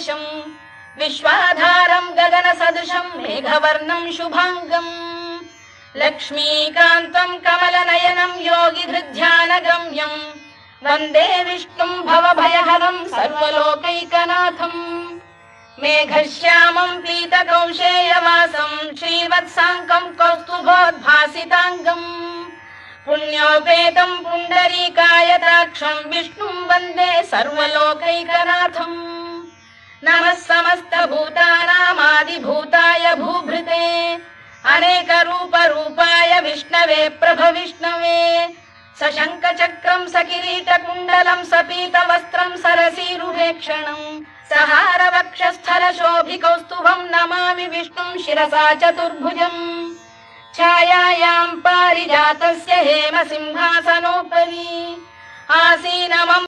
ईशम् विश्वाधारम् गगन सदृशम् मेघवर्णम् शुभाङ्गम् लक्ष्मीकान्तम् कमलनयनम् योगिधृध्यानगम्यम् वन्दे विष्णुम् भवभयहरम् सर्वलोकैकनाथम् मेघश्यामम् पीतकौशेयवासम् श्रीवत्साङ्कम् कौस्तुभोद्भासिताङ्गम् पुण्योपेतम् पुण्डरीकायताक्षम् विष्णुम् वन्दे सर्वलोकैकनाथम् नमः समस्तभूतानामादिभूताय भूभृते अनेकरूपरूपाय विष्णवे प्रभविष्णवे सशङ्खचक्रम् सकिरीटकुण्डलम् सपीतवस्त्रम् सरसीरुहेक्षणम् सहारवक्षस्थलशोभिकौस्तुभम् नमामि विष्णुम् शिरसा चतुर्भुजम् छायायाम् पारिजातस्य हेमसिंहासनोपरि आसीनमम्